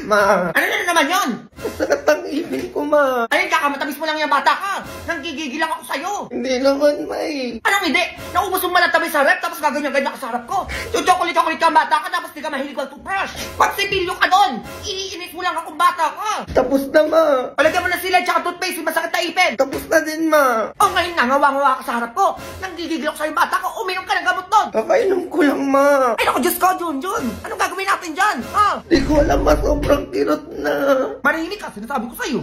Ma! Ano na naman yun? Masakit ang ibig ko, ma! Ayun, kakamatamis mo lang yung bata ka. Nanggigigil lang ako sa'yo. Hindi naman, ma eh. Anong hindi? Naubos mo malatabi sa rep, tapos gaganyan-ganyan ka sa harap ko. Chocolate-chocolate ka ang bata ka, tapos di ka mahilig mag-toothbrush. Pagsibilyo ka doon, iniinis mo lang akong bata ka. Tapos na, ma! Palagyan mo na sila, tsaka toothpaste, yung masakit na ipin. Tapos na din, ma! O ngayon nga, ngawa-ngawa ka sa harap ko. Nanggigigil ako sa'yo bata ko, uminom ka ng gamot doon. Kakainom ko lang, ma! Ay naku, Diyos ko, Junjun. Anong gagawin natin dyan? Ha? Di ko alam, ma. Sobrang kirot na. Marininig ka, sinasabi ko sa'yo.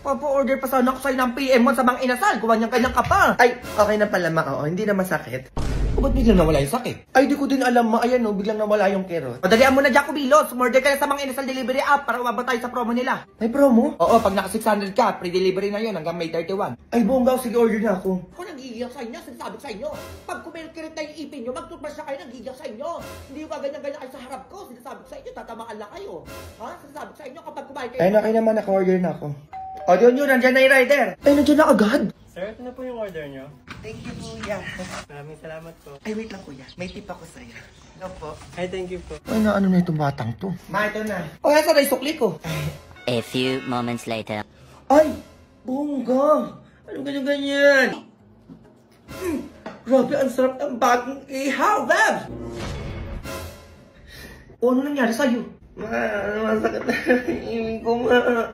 Papa-order pa sana ako sa'yo ng PM1 sa mga inasal. Kuwanyang-kanyang ka pa. Ay, okay na pala, ma. Oo, hindi na masakit. O ba't biglang nawala yung sakit? Ay, di ko din alam, ma. Ayan, no, biglang nawala yung kirot. Madalian mo na, Jacobilo. Sumorder ka na sa mga inasal delivery app para umabot tayo sa promo nila. May promo? Oo, pag naka 600 ka, pre-delivery na yun hanggang May 31. Ay, bonggaw. Sige, order na ako. Ako nag-iiyak sa inyo, sinasabi ko sa inyo. Pag kumikirit na yung ipin nyo, mag-toothbrush na kayo, nag-iiyak sa inyo. Hindi yung ganyan-ganyan kayo sa harap ko. Sinasabi ko sa inyo, tatamaan lang kayo. Ha? Sinasabi ko sa inyo, kapag kumain kayo. Ay, okay naman. Naka-order na ako. O, yun, nandyan na yung rider. Ay, nandiyan na agad. Sir, ito na po yung order nyo. Thank you, kuya. Maraming salamat po. Ay, wait lang, kuya. May tip ako sa'yo. Hello po. Ay, thank you po. Ay, na ano na itong batang to? Ma, ito na. O, nasa na yung sukli ko? A few moments later. Ay, bongga. Anong ganyan-ganyan? Grabe, ang sarap ng bagong ihaw, Babs! O, ano nangyari sa'yo? Ma, masakit na ibig ko, ma.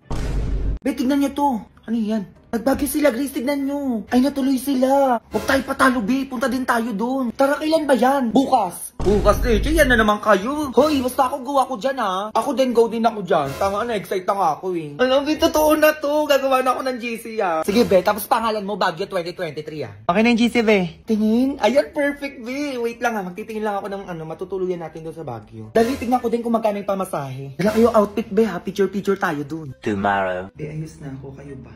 Be, tignan nyo to. Ano yan? Nagbagay sila, Grace, tignan nyo. Ay, natuloy sila. Huwag tayo patalo, Be. Punta din tayo doon. Tara, kailan ba yan? Bukas. Bukas, eh. Yan na naman kayo. Hoy, basta ako gawa ko dyan, ha. Ako din, go din ako dyan. Tama na, excite na nga ako, eh. Alam, Be, totoo na to. Gagawa na ako ng GC, ah. Sige, Be. Tapos pangalan mo, Baguio 2023, ah. Okay na yung GC, Be. Tingin? Ayan, perfect, Be. Wait lang, ha. Magtitingin lang ako ng matutuluyan natin doon sa Baguio. Dali, tignan ko din kung magkano yung pamasahe. Dala kayo outfit, Be, ha. Picture-picture tayo doon. Tomorrow. Be, ayos na ako. Kayo ba?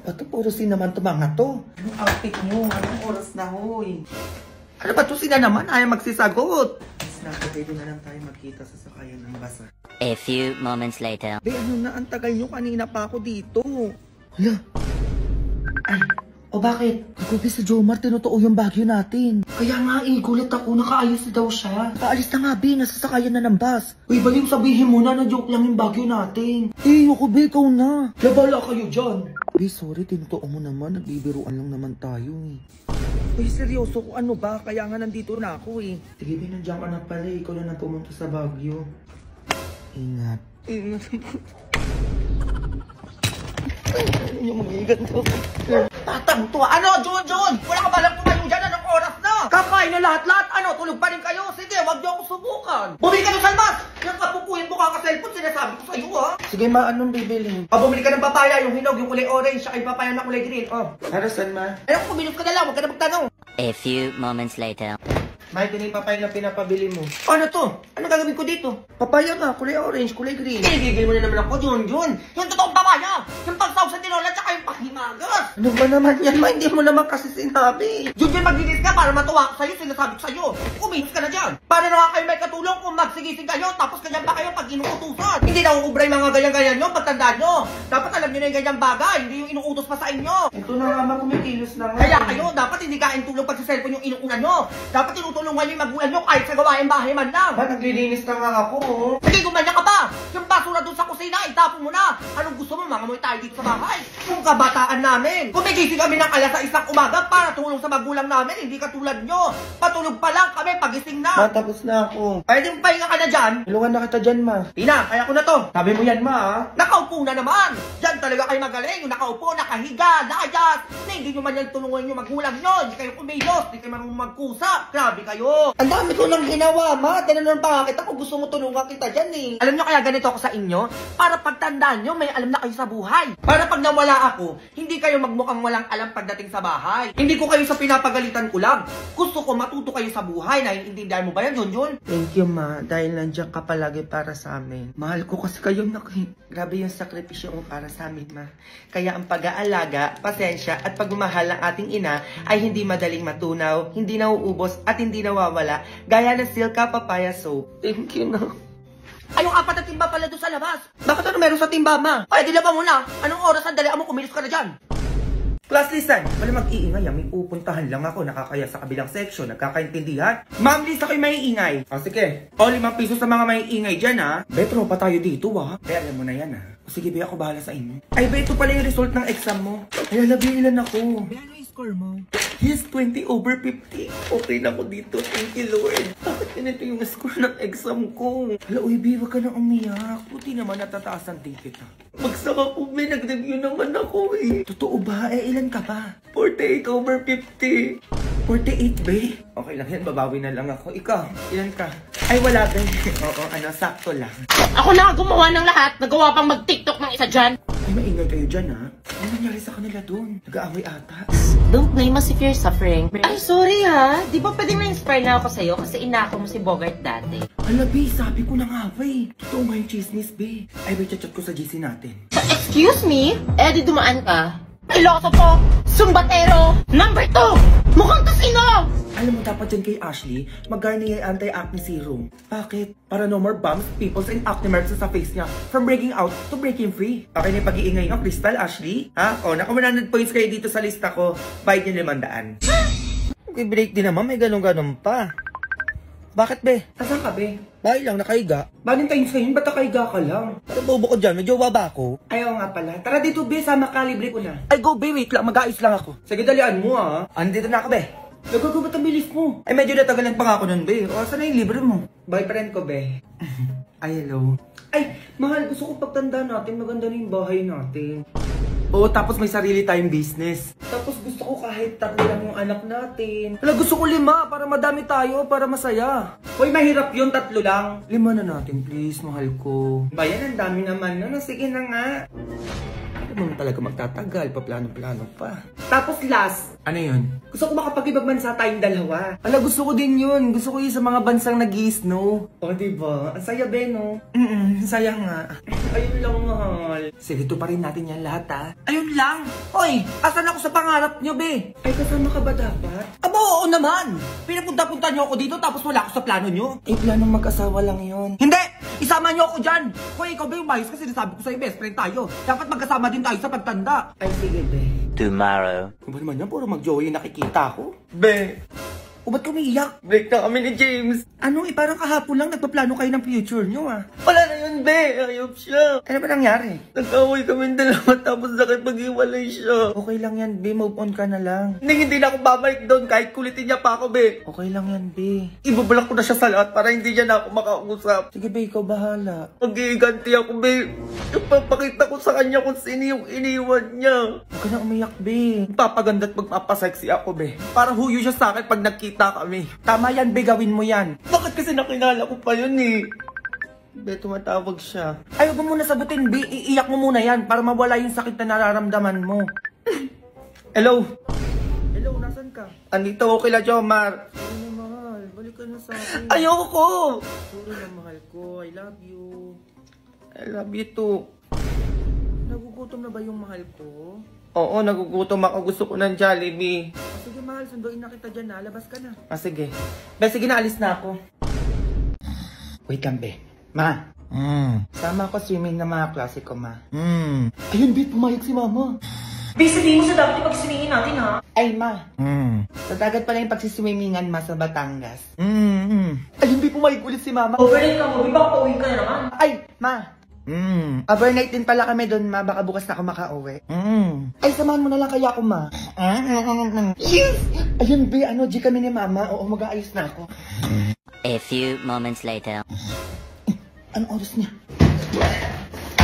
Ba't puro naman to mga to? Anong outfit nyo? Anong oras na, hoy? Ano ba to sila naman? Ayaw magsisagot. Ayos na ako. Pwede na lang tayo magkita sa sakayan ng basa. A few moments later. Be, ano na? Ang tagal nyo. Kanina pa ako dito. Hala. Ay, o bakit? Gabi sa Jomar, tinutuo yung Baguio natin. Kaya nga eh, gulat ako. Nakaayos daw siya. Nakaalis na nga, Be. Nasasakayan na ng bus. Uy, baling sabihin mo na joke lang yung Baguio natin. Eh, ako, Be, ikaw na. Labala kayo dyan. Be, sorry, tinutuo mo naman. Nagbibiruan lang naman tayo eh. Uy, seryoso ko ano ba? Kaya nga nandito na ako eh. Sige, Be, nandiyan ka na pala. Ikaw na nang pumunta sa Baguio. Ingat. Ingat. Yung magigan to. Tatang to. Ano, Jun? Wala ka balang tumayo dyan. Anong oras na? Kakain na lahat-lahat. Ano, tulog pa rin kayo? Sige, wag niyo akong subukan. Bumili ka ng salmas. Yung kapupuhin mo ka ka-cellphone, sinasabi ko sa'yo, ha? Sige, ma, anong bibilin? Bumili ka ng papaya, yung hinog, yung kulay orange, saka yung papaya na kulay green. Oh. Para saan, ma? Ayun, kumilos ka na lang. Huwag ka na magtanong. A few moments later. Ma, ito na yung papaya na pinapabili mo. Ano to? Ano gagawin ko dito? Papaya nga, kulay orange, kulay green. Pinigigil mo na naman ako, Jun. Yung totoong papaya. Yung pagsaw sa tinola, tsaka yung pahimagas. Ano ba naman yan, ma? Hindi mo naman kasi sinabi. Jun, magigis ka para matuwa ako sa'yo. Sinasabi ko sa'yo. Kumilos ka na dyan. Para na nga kayo may katulong kung magsigising kayo, tapos ganyan pa kayo pag inuutusan. Hindi na uubray mga ganyan-ganyan nyo, pagtandaan nyo. Dapat alam nyo na yung ganyang bagay, hindi yung inuutos pa sa inyo. Ito na nga, ma, kumikilos na nga. Kaya kayo, dapat hindi kain tulong pag sa cellphone yung inuunan nyo. Dapat tinutulungan nyo yung magulang nyo kahit sa gawain bahay man lang. Ma, naglilinis na nga ako, oh. Sige, gumanya ka ba? Yung basura doon sa kusina, itapon mo na. Anong gusto mo, mga mo'y tayo dito sa bahay? Yung kabataan namin. Kumigising kami ng alas 6 umaga para tulong sa magulang namin, hindi katulad nyo. Patulog pa lang kami pagising Ma, na. tapos na ako. Pwede mo pahinga ka na dyan? Tulungan na kita dyan, ma. Ina, kaya ko na to. Sabi mo yan, ma, ha? Nakaupo na naman. Diyan talaga kayo magaling. Yung nakaupo, nakahiga, nakayas. Na hindi nyo man yan tulungan yung magulang nyo. Hindi kayo kumilos, hindi kayo marunong magkusap. Grabe kayo. Ang dami ko lang ginawa, ma. Tinanong pa kita kung gusto mo tulungan kita dyan eh. Alam nyo kaya ganito ako sa inyo? Para pagtandaan nyo, may alam na kayo sa buhay. Para pag nawala ako, hindi kayo magmukhang walang alam pagdating sa bahay. Hindi ko kayo sa pinapagalitan ko lang. Gusto ko matuto kayo sa buhay. Naiintindihan mo ba yan, Junjun? Thank you, ma. Dahil nandiyan ka palagi para sa amin. Mahal ko kasi kayo, grabe yung sakripisyo mo para sa amin, ma. Kaya ang pag-aalaga, pasensya at pagmamahal ng ating ina ay hindi madaling matunaw, hindi nauubos at hindi nawawala. Gaya ng Silka Papaya Soap. Thank you, na. Ay, yung 4 na timba pala doon sa labas. Bakit ano meron sa timba, ma? Ay, di ba muna? Anong oras ang dali mo kumilos ka na dyan? Class, listen! Wala mag-iingay, may pupuntahan lang ako. Nakakaya sa kabilang section. Nagkakaintindihan? Ma'am, list ako'y maiingay. O sige. O, 5 piso sa mga maiingay dyan, ha? Be, tropa tayo dito, ha? Be, alam mo na yan, ha? O sige, be, ako bahala sa inyo. Ay, be, ito pala yung result ng exam mo. Ay, alabi, ilan ako? Be, ano yung score mo? Yes, 20 over 50. Okay na ako dito. Thank you, Lord. Bakit ganito yung score ng exam ko? Hala, uy, be, wag ka na umiyak. Buti naman natataas ang ticket, ha? Magsaka ko, be. Nag-review naman ako, eh. Totoo ba? Eh, ilan ka ba? 48 over 50. 48, be? Okay lang yan, babawi na lang ako. Ikaw, ilan ka? Ay, wala, be. Oo, ano, sakto lang. Ako na gumawa ng lahat. Nagawa pang mag-TikTok ng isa dyan. Ay, maingay kayo dyan, ha? Ano nangyari sa kanila doon? Nag-aaway ata. Don't blame us if you're suffering. Ay, sorry ha. Di ba pwedeng na-inspire na ako sa'yo kasi inako mo si Bogart dati? Hala, be, sabi ko na nga, be. Totoo nga yung chismis, be. Ay, be, chat ko sa GC natin. Excuse me? Eh, di dumaan ka. Piloso po! Sumbatero! Number 2! Mukhang tasino! Alam mo, dapat dyan kay Ashley, mag-Garnier Anti-Acne Serum. Bakit? Para no more bumps, pimples, and acne marks sa face niya. From breaking out to breaking free. Okay na yung pag-iingay nyo, Crystal, Ashley? Ha? O, naka 100 points kayo dito sa lista ko. Bayad nyo 500. I-break din naman, may ganun-ganun pa. Bakit, be? Asan ka, be? Bahay lang, nakahiga. Valentine's ngayon, ba't nakahiga ka lang? Para bobo ko dyan, medyo baba ako. Ayaw nga pala. Tara dito, be, sama ka, libre ko na. Ay, go, be, wait lang, mag-aayos lang ako. Sige, dalian mo, ha? Andito na ako, be. Nagagawa ang bilis mo. Ay, medyo natagalan pa nga ako nun, be. O, saan na yung libre mo? Boyfriend ko, be. Ay, hello. Ay, mahal, gusto ko pagtanda natin, maganda na yung bahay natin. Oo, tapos may sarili tayong business. Tapos gusto ko kahit 3 lang yung anak natin. Wala, gusto ko 5 para madami tayo, para masaya. Hoy, mahirap yun, 3 lang. 5 na natin, please, mahal ko. Bayan, ang dami naman. Ano, sige na nga. Ano mo talaga magtatagal, paplano-plano pa. Tapos last, ano yun? Gusto ko makapag-ibang bansa tayong dalawa. Ala, gusto ko din yun. Gusto ko yun sa mga bansang nag-i-snow. O, diba? Ang saya, be, no? Saya nga. Ayun lang, mahal. Sige, tuparin natin yan lahat, ha? Ayun lang! Hoy! Asan ako sa pangarap nyo, be? Ay, kasama ka ba dapat? Aba, oo naman! Pinapunta-punta niyo ako dito tapos wala ako sa plano niyo. Eh, planong mag-asawa lang yun. Hindi! Isama niyo ako dyan! Hoy, ikaw ba yung bias kasi sinasabi ko sa'yo, best friend tayo. Dapat magkasama din tayo sa pagtanda. Ay, sige, be. Tomorrow. Kung ba naman yan, puro mag-joey nakikita ko? Be! O ba't umiiyak? Break na kami ni James. Ano, parang kahapon lang nagpaplano kayo ng future nyo, ah. Wala na yun, be. Ayop siya. Ano ba nangyari? Nag-away kami dalawa tapos nakipag-iwalay siya. Okay lang yan, be. Move on ka na lang. Hindi na ako babalik doon kahit kulitin niya pa ako, be. Okay lang yan, be. Ibablock ko na siya sa lahat para hindi niya na ako makausap. Sige, be. Ikaw bahala. Mag-iiganti ako, be. Ipapakita ko sa kanya kung sino yung iniwan niya. Huwag ka na umiyak, be. Magpapaganda at magpapasexy ako, be. Para huyo siya sa akin pag nagkita kami. Tama yan, be. Gawin mo yan. Bakit kasi nakilala ko pa yun, eh? Be, tumatawag siya. Ayaw mo muna sagutin, be. Iiyak mo muna yan para mawala yung sakit na nararamdaman mo. Hello? Hello, nasan ka? Andito ako kila Jomar. Sorry na, mahal. Balik ka na sa akin. Ayoko! Sorry na, mahal ko. I love you. I love you too. Nagugutom na ba yung mahal ko? Oo, nagugutom ako. Gusto ko ng Jollibee. Sige, mahal. Sunduin na kita dyan, ha? Labas ka na. Sige. Be, sige na. Alis na ako. Wait lang, be. Ma. Sama ako swimming ng mga klase ko, ma. Ayun, be. Pumayag si mama. Be, sabihin mo sa dapat ipag-swimmingin natin ha? Ay, ma. Sa dagat pala yung pagsiswimmingan, ma, sa Batangas. Ayun, be. Pumayag ulit si mama. Overnight ka mo, di ba pauwi ka na naman? Ay, ma. Overnight din pala kami doon, ma. Baka bukas na ako makauwi. Ay, samahan mo na lang kaya ako, ma. Yes! Ayun, be. Ano, G kami ni mama. Oo, mag-aayos na ako. A few moments later. Anong oras niya?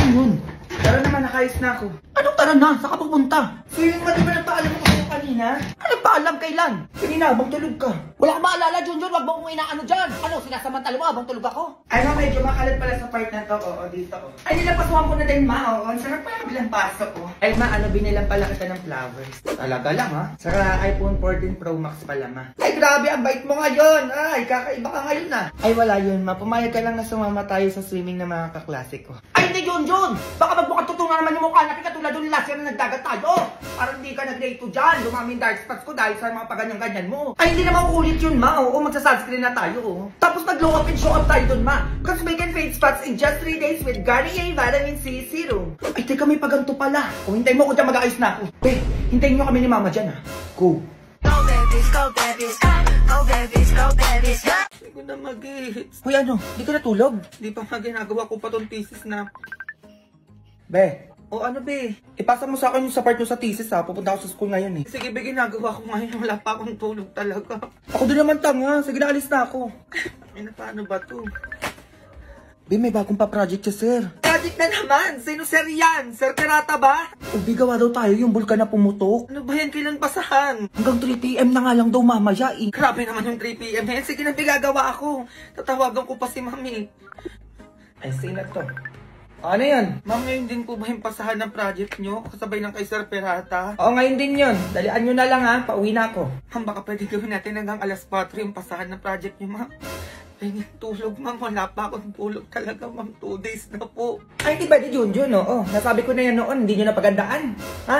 Ayun. Tara naman, nakayos na ako. Anong tara na? Saan ka pupunta? So yung di ba nagpaalam mo kayo kanina? Ano pa alam kailan? Kanina, habang tulog ka. Wala kang maalala, Junjun. Wag mo kong inaano dyan. Ano, sinasamantala mo habang tulog ako? Ay, ma, medyo makalat pala sa part na to. Oo, dito. Ay, nilapasuhan ko na din, ma. Oo, ang sarap pala bilang pasok ko. Ay, ma, ano, binilang pala kita ng flowers. Talaga lang, ha? Saka iPhone 14 Pro Max pala, ma. Ay, grabe, ang bait mo ngayon. Ay, kakaiba ka ngayon, na. Ay, wala yun, ma. Pumayag ka lang na sumama tayo sa swimming ng mga kaklase ko. Ay, hindi, Junjun. Baka magmukhang tutungan naman yung mukha natin katulad doon last year na nagdagat tayo. Parang hindi ka nag-rate dyan. Dumami yung dark spots ko dahil sa mga paganyan-ganyan mo. Ay, hindi naman ulit yun, ma. Oo, magsa-sunscreen na tayo. Tapos nag-glow up and show up tayo doon, ma. Cosmetic and fade spots in just 3 days with Garnier Vitamin C Serum. Ay, teka, may paganto pala. O, hintayin mo ko dyan, mag-aayos na ako. Be, hintayin nyo kami ni mama dyan, ha. Go. Go babies, go babies, go babies, go babies. Hindi ko na mag-hits. Hoy, ano? Di ka natulog? Di pa nga ginagawa ko pa tong thesis na. Be, O ano be? ipasa mo sa akin yung sa part mo sa thesis, ha. Pupunta ako sa school ngayon, eh. Sige be, ginagawa ko ngayon. Wala pa akong tulog talaga. Ako din naman tanga. Sige na, alis na ako. Ay na, paano ba to? Be, may bagong pa-project siya, sir. Project na naman! Sino sir yan? Sir Pirata ba? Ubi, gawa daw tayo yung bulkan na pumutok. Ano ba yan? Kailan basahan? Hanggang 3 PM na nga lang daw mamaya, eh. Grabe naman yung 3 PM na yan. Sige na, gagawa ako. Tatawagan ko pa si mami. Ay, sige na to. Ano yan? Ma'am, ngayon din po ba yung pasahan ng project nyo? Kasabay ng kay Sir Pirata? Oo, ngayon din yun. Dalian nyo na lang, ha. Pauwi na ako. Ma'am, baka pwede gawin natin hanggang alas 4 yung pasahan ng project nyo, ma'am. Ay, tulog, ma'am. Wala pa akong tulog talaga, ma'am. 2 days na po. Ay, di ba di Junjun, oo. Nasabi ko na yan noon, hindi nyo napagandaan. Ha?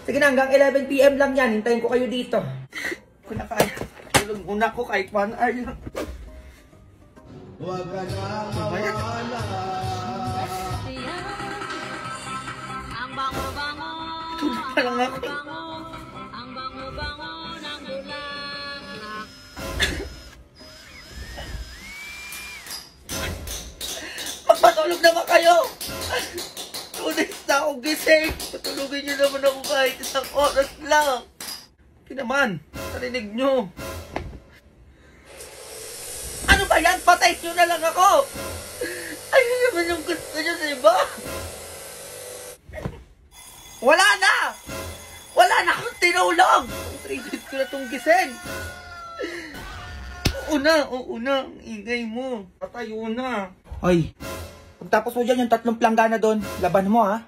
Sige na, hanggang 11 PM lang yan. Hintayin ko kayo dito. Kung na kaya, tulog muna ako kahit 1 hour lang. Huwag ka na mawala. Ang bango-bango, Tulog pa lang ako. ang bango-bango ng bulaklak. Magpatulog naman kayo! 2 days na akong gising! Patulogin nyo naman ako kahit 1 oras lang! Hindi naman! Narinig nyo! Ano ba yan? Patay nyo na lang ako! Ayun naman yung gusto nyo, diba? Wala na! Wala na akong tinulog! 3 days ko na itong gising! Oo na, ang ingay mo. Patayo na. Hoy, pagtapos mo dyan yung 3 planggana doon, laban mo, ha?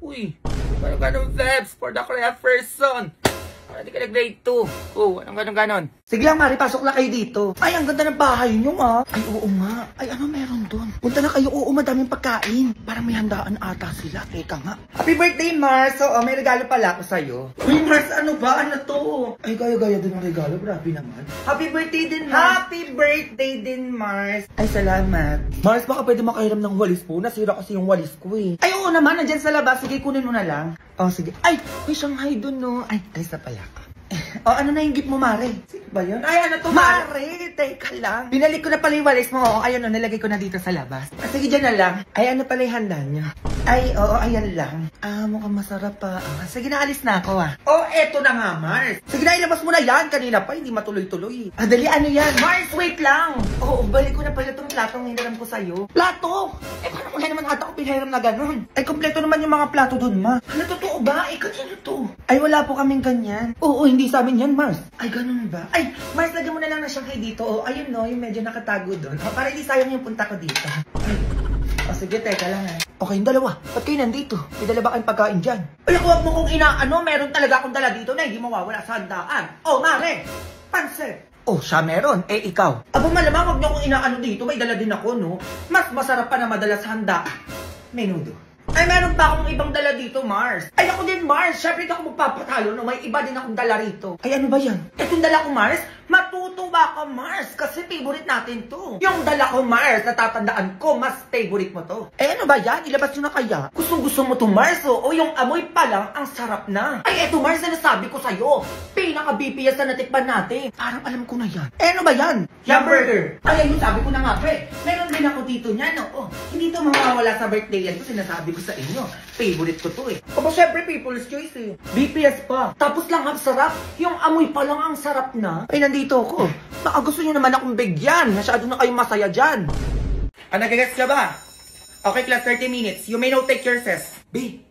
Uy, parang ganun vibes for the correct person. Parang di ka nag-grade 2. Oh, anong ganon? Sige lang, Mari, pasok lang kayo dito. Ay, ang ganda ng bahay nyo, ha? Ay, oo nga. Ay, ano meron doon? Punta na kayo, oo, madaming pagkain. Parang may handaan ata sila. Teka nga. Happy birthday, Mars! Oo, may regalo pala ako sa'yo. Uy, Mars, ano ba? Ano to? Ay, gaya-gaya din ang regalo. Grabe naman. Happy birthday din, Mars! Happy birthday din, Mars! Ay, salamat. Mars, baka pwede makahiram ng walis po. Nasira kasi yung walis ko, eh. Ay, oo naman. Nandyan sa labas. Sige, kunin mo na lang. Oh, sige. Ay, may Shanghai doon, no? Ay, guys, na pala ka. Oh, ano na yung gift mo, Mare? Sino ba yun? Ay, ano to, Mare? Teka lang. Binalik ko na pala yung walis mo. Oo, ayun, nilagay ko na dito sa labas. Ah, sige, dyan na lang. Ay, ano pala yung handa niya? Ay, oo, ayan lang. Ah, mukhang masarap pa. Ah, sige, naalis na ako, ah. Oh, eto na nga, Mars. Sige na, ilabas mo na yan. Kanina pa, hindi matuloy-tuloy. Ah, dali, ano yan? Mars, wait lang. Oo, balik ko na pala itong platong hiniram ko sa'yo. Plato? Eh, parang wala naman ata ko pinahiram na ganun. Ay, kompleto naman yung mga plato dun, ma. Ano, totoo ba? Eh, kanino to? Ay, wala po kaming ganyan. Oo, hindi sa amin yan, Mars. Ay, ganun ba? Ay, Mars, lagyan mo na lang na Shanghai dito. Oh, ayun no, yung medyo nakatago doon. Oh, para hindi sayang yung punta ko dito. Ay. Oh, sige, teka lang ha. Okay, yung dalawa. Ba't kayo nandito? May dala ba kayong pagkain dyan? Ay, huwag mo kong inaano. Meron talaga akong dala dito na hindi mawawala sa handaan. Oh, Mare! Pansit! Oh, siya meron. Eh, ikaw. Aba, malamang huwag niyo akong inaano dito. May dala din ako, no? Mas masarap pa na madala sa handaan. Menudo. Ay, meron pa akong ibang dala dito, Mars. Ay, ako din, Mars. Siyempre, hindi ako magpapatalo, no? May iba din akong dala rito. Ay, ano ba yan? Itong dala ko, Mars? Matutuwa ka, Mars. Kasi favorite natin to. Yung dala ko, Mars, natatandaan ko, mas favorite mo to. Eh, ano ba yan? Ilabas nyo na kaya? Gusto mo to, Mars, oh? O yung amoy pa lang, ang sarap na. Ay, eto, Mars, na nasabi ko sa'yo. Pinaka-BPS na natikpan natin. Parang alam ko na yan. Eh, ano ba yan? Hamburger. Ay, ayun, sabi ko na nga, pre. Meron din ako dito niyan, no? Oh, hindi to mawawala sa birthday yan. Kasi sinasabi ko sa inyo. Favorite ko to, eh. Opo, syempre, people's choice, eh. BPS pa. Tapos lang, ang sarap. Yung amoy pa lang, ang sarap na. Ay, nandito ako. Baka gusto nyo naman akong bigyan. Masyado na kayong masaya dyan. Ah, nag-gets ka ba? Okay, class, 30 minutes. You may now take your recess. B,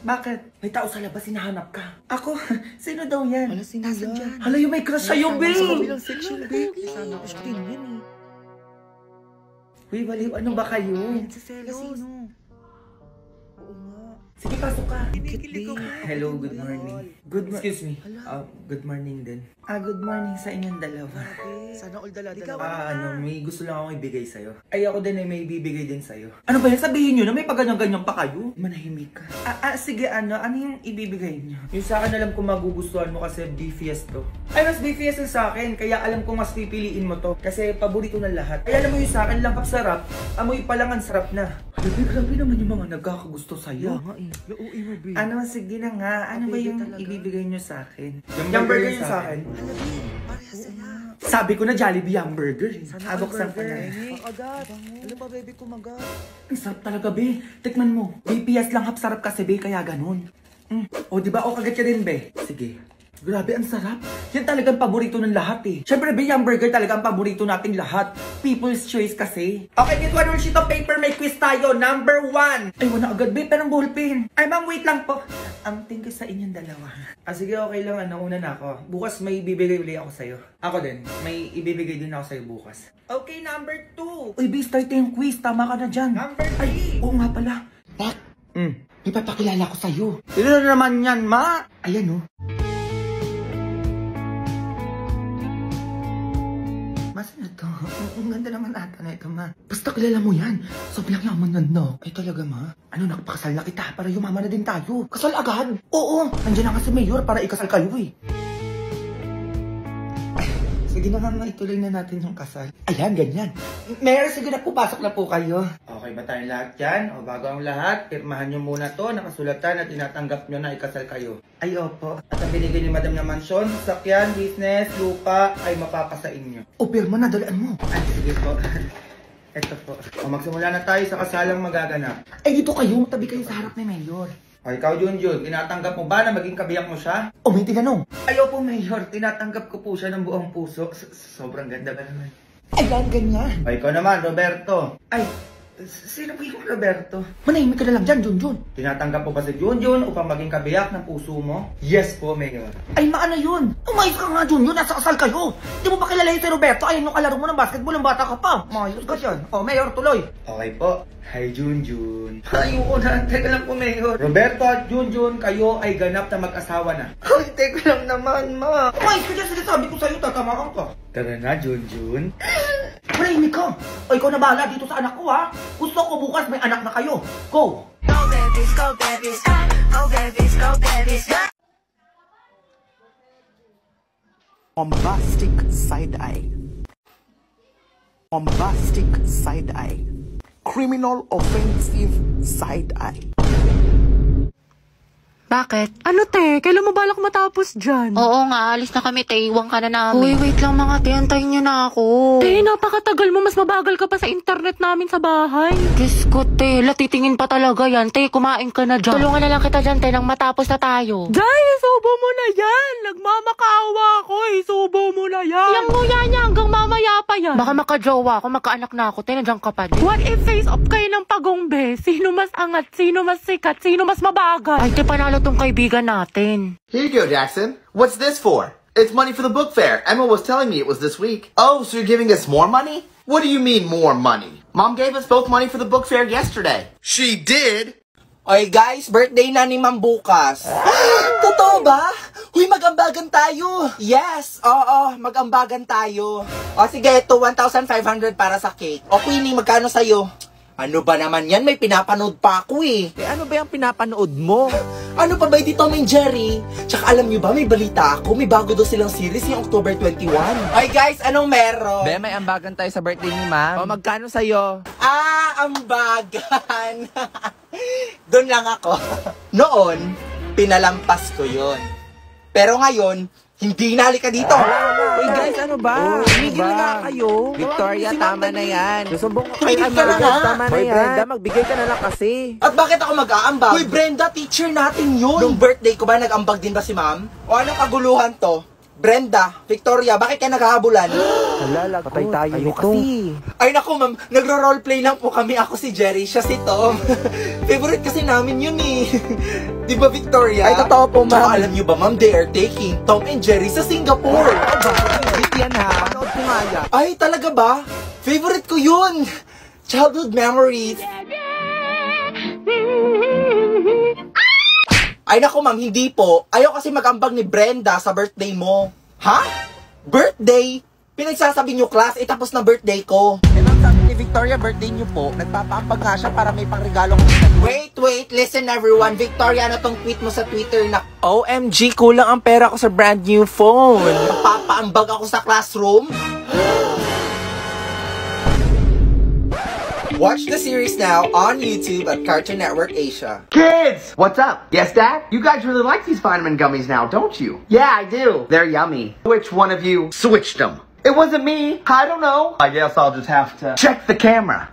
bakit? May tao sa labas, hinahanap ka. Ako? Sino daw yan? Wala, sino yan? Hala, yung may crush sa'yo, B! Sa kabilang section, B. Sana ko siya yan, eh. Uy, baliw, ano ba kayo? Sino? Oo nga. Sige, pasok ka. Hello, good morning. Excuse me. Good morning din. Good morning sa inyong dalawa. Sana all dala-dala. May gusto lang akong ibigay sa'yo. Ay, ako din ay may ibibigay din sa'yo. Ano ba yan? Sabihin nyo na may pagganyan-ganyan pa kayo. Manahimik ka. Sige, ano yung ibibigay nyo? Yung sa akin alam ko magugustuhan mo kasi BFS to. Ay, mas BFS sa akin. Kaya alam ko mas pipiliin mo to. Kasi paborito ng lahat. Ay, alam mo yung sa akin lang sarap. Amoy pa lang ang sarap na. Grabe naman yung mga nagkakagusto sa'yo. Ano, sige na nga. Ano ba yung ibibigay nyo sa akin? Yung burger yun sa akin. Sabi ko na Jollibee yung burger. Aboksan ka na. Agad. Alam ba, baby, kumagat. Ang sarap talaga, be. Tikman mo. BPS lang sarap kasi, be. Kaya ganun. O, diba? O, kagat ka din, be. Sige. Grabe, ang sarap. Yan talagang paborito ng lahat eh. Siyempre, be, yung burger talaga ang paborito nating lahat. People's choice kasi. Okay, get one more sheet of paper. May quiz tayo. Number 1. Ay, wala agad, be. Pero ang ballpen. Ay, ma'am, wait lang po. Thank you sa inyong dalawa. Sige, okay lang. Una na ako. Bukas may ibibigay ulit ako sa'yo. Ako din. May ibibigay din ako sa'yo bukas. Okay, number 2. Uy, be, start yung quiz. Tama ka na dyan. Number 3. Ay, oo nga pala. Tak. Ipapakilala ko sa'yo. Sino na naman yan, ma? Ayan, oh. Mas na to? Ang ganda naman ata na ito, ma. Basta kilala mo yan. Sobrang yaman yan, no? Ay talaga, ma. Ano, nakapakasal na kita para yumaman na din tayo. Kasal agad? Oo. Nandiyan na kasi mayor para ikasal kayo, eh. Ay, sige na nga, ituloy na natin yung kasal. Ayan, ganyan. Mayor, sige na po, pasok na po kayo. Okay ba tayong lahat yan? O bago ang lahat, pirmahan nyo muna to, nakasulatan at tinatanggap nyo na ikasal kayo. Ay, opo. At ang binigay ni Madam na mansyon, sasakyan, business, lupa, ay mapapasa inyo. O, pirma na, dalaan mo. Ay, sige po. Ito po. O, magsimula na tayo sa kasalang magaganap. Ay, dito kayo, tabi kayo sa harap ni Mayor. O, ikaw, Junjun, tinatanggap mo ba na maging kabiyak mo siya? O, may tinanong. Ayaw po, Mayor. Tinatanggap ko po siya ng buong puso. Sobrang ganda ba naman? Ayan, ganyan. O, ikaw naman, Roberto. Ay, sino po yung Roberto? Manahimik ka na lang dyan, Junjun. Tinatanggap po ba si Junjun upang maging kabiyak ng puso mo? Yes po, Mayor. Ay, maano yun? Umayos ka nga, Junjun. Nasa kasal kayo. Di mo ba kilala si Roberto? Ayun yung kalaro mo ng basketball. Ang bata ka pa. Mayos ka dyan. O, Mayor, tuloy. Okay po. Hi, Junjun. Ayoko na. Teka lang po, Mayor. Roberto at Junjun, kayo ay ganap na mag-asawa na. Ay, teka lang naman, ma. Umayos ka dyan. Sinasabi ko sa'yo, tatamaan ka. Tara na, Junjun. Manahimik ka. O, ikaw na bahala dito sa anak ko, ha? Gusto ko bukas may anak na kayo. Go! Go babies, go babies, go babies, go babies, go. Bombastic side eye. Bombastic side eye. Criminal offensive side eye. Bakit? Ano te? Kailan mo balak matapos dyan? Oo nga, alis na kami, te. Iwan ka na namin. Uy, wait lang mga te. Antayin nyo na ako. Te, napakatagal mo. Mas mabagal ka pa sa internet namin sa bahay. Diyos ko, te. Latitingin pa talaga yan. Te, kumain ka na dyan. Tulungan na lang kita dyan, te, nang matapos na tayo. Jai, isubo mo na yan. Nagmamakaawa ako. Isubo mo na yan. Yang nguya niya hanggang mamaya pa yan. Baka makajowa ako, magkaanak na ako. Te, nandiyan ka pa din. What if face off kayo ng pagongbe? Sino mas angat? Sino mas sikat? Sino mas mabagal? Ay, te, panalo tong kaibigan natin. Here you go, Jackson. What's this for? It's money for the book fair. Emma was telling me it was this week. Oh, so you're giving us more money? What do you mean more money? Mom gave us both money for the book fair yesterday. She did? Oy guys, birthday na ni Ma'am bukas. Totoo ba? Huy, mag-ambagan tayo. Yes, oo, mag-ambagan tayo. O sige, ito 1,500 para sa cake. O Queenie, magkano sa'yo? Ano ba naman yan? May pinapanood pa ako eh. Ano ba yung pinapanood mo? Ano pa ba dito, Tom and Jerry? Tsaka alam nyo ba, may balita ako. May bago daw silang series yung October 21. Oy guys, anong meron? Be, may ambagan tayo sa birthday ni ma'am. O, magkano sa'yo? Ambagan. Doon lang ako. Noon, pinalampas ko yon. Pero ngayon, hindi na, halika dito. Uy guys, ano ba? Tumigil na kayo. Victoria, tama na yan. Nasumbong ko kay tama na yan. Brenda, magbigay ka na lang kasi. At bakit ako mag-aambag? Uy, Brenda, teacher natin yun. Nung birthday ko ba, nag-ambag din ba si ma'am? O anong kaguluhan to? Brenda, Victoria, bakit kayo naghahabulan? Halala, patay tayo nito. Ay naku ma'am, nagro-roleplay lang po kami. Ako si Jerry, siya si Tom. Favorite kasi namin yun eh. Di ba Victoria? Ay, totoo po ma'am. Tsaka alam nyo ba ma'am, they are taking Tom and Jerry sa Singapore. Hit yan ha. Panood ko nga yan. Ay, talaga ba? Favorite ko yun. Childhood memories. Ay naku ma'am, hindi po. Ayaw kasi mag-ambag ni Brenda sa birthday mo. Ha? Birthday? Pinagsasabi niyo class, tapos na birthday ko. Eh ma'am, sabi ni Victoria, birthday niyo po. Nagpapaambag nga siya para may pangregalong... Wait, listen everyone. Victoria, ano tong tweet mo sa Twitter na... OMG, kulang ang pera ko sa brand new phone. Nagpapaambag ako sa classroom? Watch the series now on YouTube at Cartoon Network Asia. Kids! What's up? Yes, Dad? You guys really like these vitamin gummies now, don't you? Yeah, I do. They're yummy. Which one of you switched them? It wasn't me. I don't know. I guess I'll just have to check the camera.